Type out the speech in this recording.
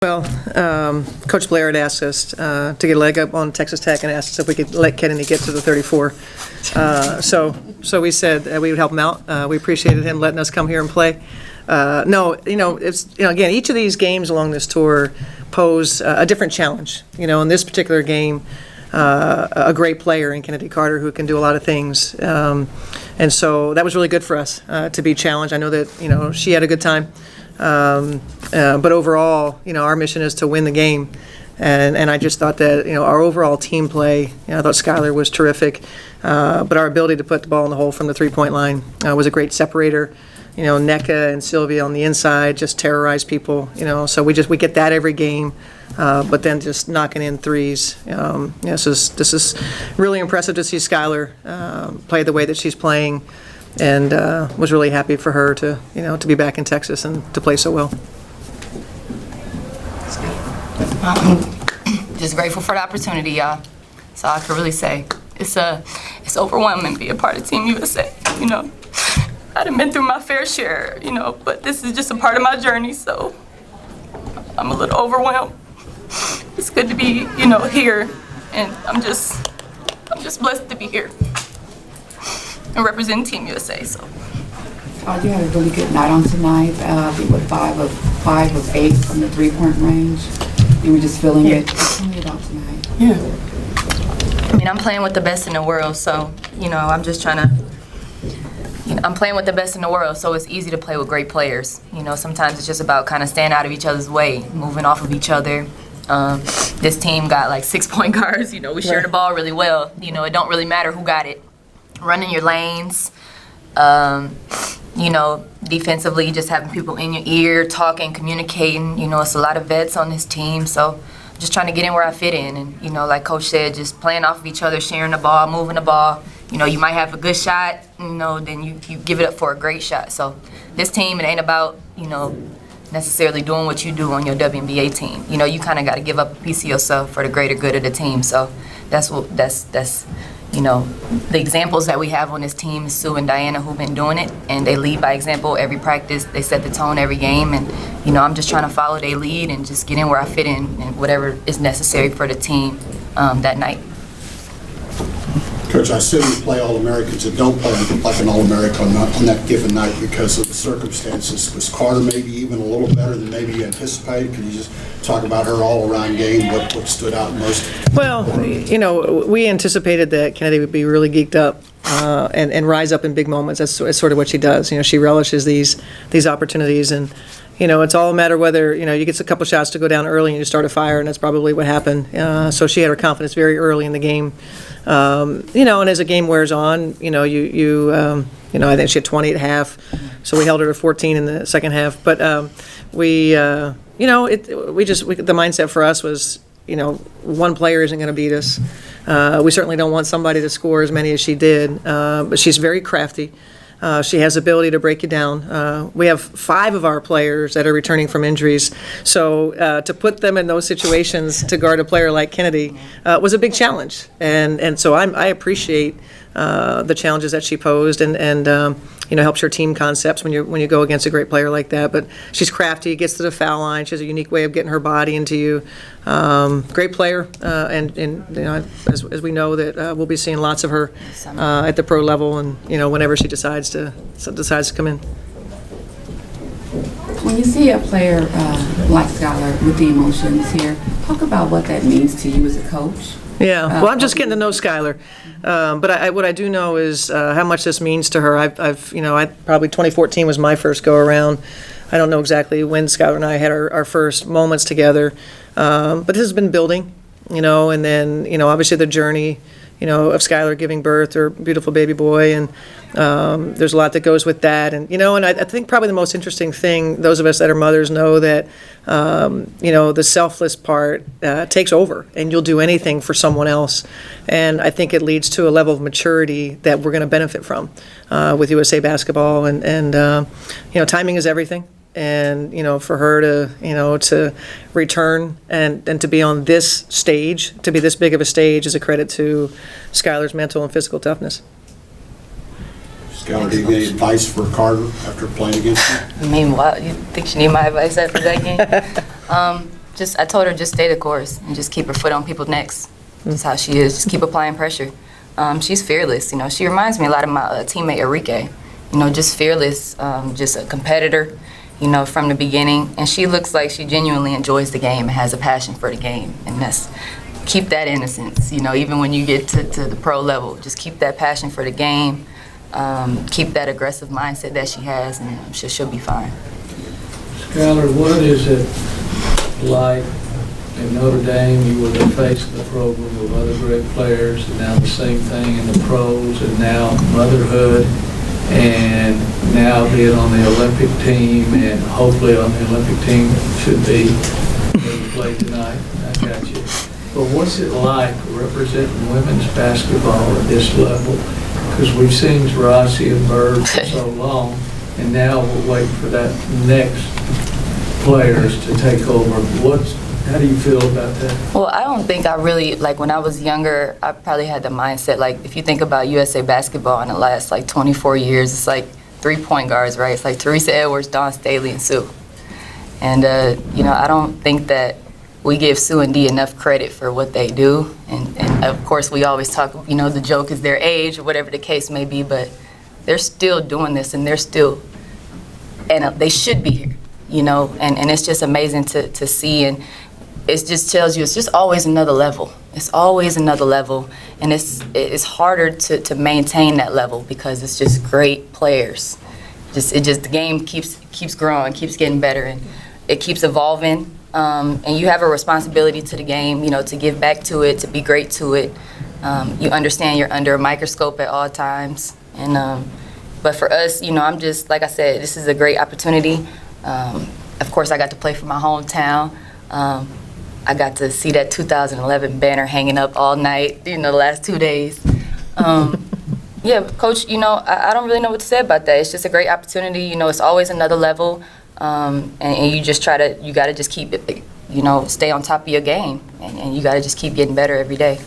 Well, Coach Blair had asked us to get a leg up on Texas Tech and asked us if we could let Kennedy get to the 34. So we said we would help him out. We appreciated him letting us come here and play. No, it's again, each of these games along this tour pose a different challenge. In this particular game, a great player in Kennedy Carter who can do a lot of things, and so that was really good for us to be challenged. I know that she had a good time. But overall, our mission is to win the game, and I just thought that our overall team play. I thought Skylar was terrific, but our ability to put the ball in the hole from the three-point line was a great separator. NECA and Sylvia on the inside just terrorize people. So we get that every game, but then just knocking in threes. This is really impressive to see Skylar play the way that she's playing. And was really happy for her to be back in Texas and to play so well. Just grateful for the opportunity, y'all. That's all I can really say. It's overwhelming to be a part of Team USA. I done been through my fair share, but this is just a part of my journey, so I'm a little overwhelmed. It's good to be, here, and I'm just blessed to be here and represent Team USA. So. You had a really good night on tonight. I think with 5 of 8 from the three-point range. You were just feeling it. Tell me about tonight. I'm playing with the best in the world, so I'm just trying to. I'm playing with the best in the world, so it's easy to play with great players. Sometimes it's just about kind of staying out of each other's way, moving off of each other. This team got like 6-point guards. We share the ball really well. It don't really matter who got it. Running your lanes, defensively, just having people in your ear, talking, communicating. It's a lot of vets on this team, so just trying to get in where I fit in. And, like Coach said, just playing off of each other, sharing the ball, moving the ball. You might have a good shot, then you give it up for a great shot. So this team, it ain't about, necessarily doing what you do on your WNBA team. You kind of got to give up a piece of yourself for the greater good of the team. So that's the examples that we have on this team is Sue and Diana who've been doing it, and they lead by example every practice. They set the tone every game, and I'm just trying to follow their lead and just get in where I fit in and whatever is necessary for the team that night. Coach, I assume you play All-Americans and don't play like an All-American on that given night because of the circumstances. Was Carter maybe even a little better than maybe you anticipated? Could you just talk about her all-around game, what stood out most? Well, we anticipated that Kennedy would be really geeked up and rise up in big moments. That's sort of what she does. She relishes these opportunities, and it's all a matter whether you get a couple shots to go down early and you start a fire, and that's probably what happened. So she had her confidence very early in the game. And as the game wears on, I think she had 20 at half, so we held her to 14 in the second half. But the mindset for us was, one player isn't going to beat us. We certainly don't want somebody to score as many as she did, but she's very crafty. She has the ability to break you down. We have 5 of our players that are returning from injuries, so to put them in those situations to guard a player like Kennedy was a big challenge, and so I appreciate the challenges that she posed, and helps your team concepts when you go against a great player like that. But she's crafty, gets to the foul line. She has a unique way of getting her body into you. Great player, and as we know that we'll be seeing lots of her at the pro level, and whenever she decides to come in. When you see a player like Skylar with the emotions here, talk about what that means to you as a coach. Yeah, well, I'm just getting to know Skylar, but what I do know is how much this means to her. I've probably 2014 was my first go around. I don't know exactly when Skylar and I had our first moments together, but this has been building, and then obviously the journey, of Skylar giving birth to her beautiful baby boy, and there's a lot that goes with that, and and I think probably the most interesting thing, those of us that are mothers know that the selfless part takes over, and you'll do anything for someone else, and I think it leads to a level of maturity that we're going to benefit from with USA basketball, and timing is everything. And for her to return and to be on this stage, to be this big of a stage, is a credit to Skylar's mental and physical toughness. Skylar, do you have any advice for Carter after playing against her? What, you think she need my advice after that game? I told her just stay the course and just keep her foot on people's necks. That's how she is. Just keep applying pressure. She's fearless. You know, she reminds me a lot of my teammate Enrique. You know, just fearless, just a competitor. You know, from the beginning, and she looks like she genuinely enjoys the game and has a passion for the game, and keep that innocence. You know, even when you get to the pro level, just keep that passion for the game. Keep that aggressive mindset that she has, and she'll be fine. Skylar, what is it like in Notre Dame? You were the face of the program with other great players, and now the same thing in the pros, and now motherhood, and now being on the Olympic team, and hopefully on the Olympic team should be when you play tonight. I got you. But what's it like representing women's basketball at this level? Because we've seen Taurasi and Bird for so long, and now we're waiting for that next players to take over. How do you feel about that? Well, I don't think I really, like when I was younger, I probably had the mindset, like if you think about USA basketball in the last like 24 years, it's like 3-point guards, right? It's like Teresa Edwards, Dawn Staley, and Sue. And, you know, I don't think that we give Sue and Dee enough credit for what they do. And of course, we always talk, you know, the joke is their age or whatever the case may be, but they're still doing this and they should be here, you know, and it's just amazing to see. And it just tells you it's just always another level. It's always another level. And it's harder to maintain that level because it's just great players. The game keeps growing, keeps getting better, and it keeps evolving. And you have a responsibility to the game, you know, to give back to it, to be great to it. You understand you're under a microscope at all times. And but for us, you know, I'm just, like I said, this is a great opportunity. Of course, I got to play for my hometown. I got to see that 2011 banner hanging up all night, you know, the last 2 days. Yeah, Coach, you know, I don't really know what to say about that. It's just a great opportunity. You know, it's always another level. And you just you got to just keep it, you know, stay on top of your game. And you got to just keep getting better every day.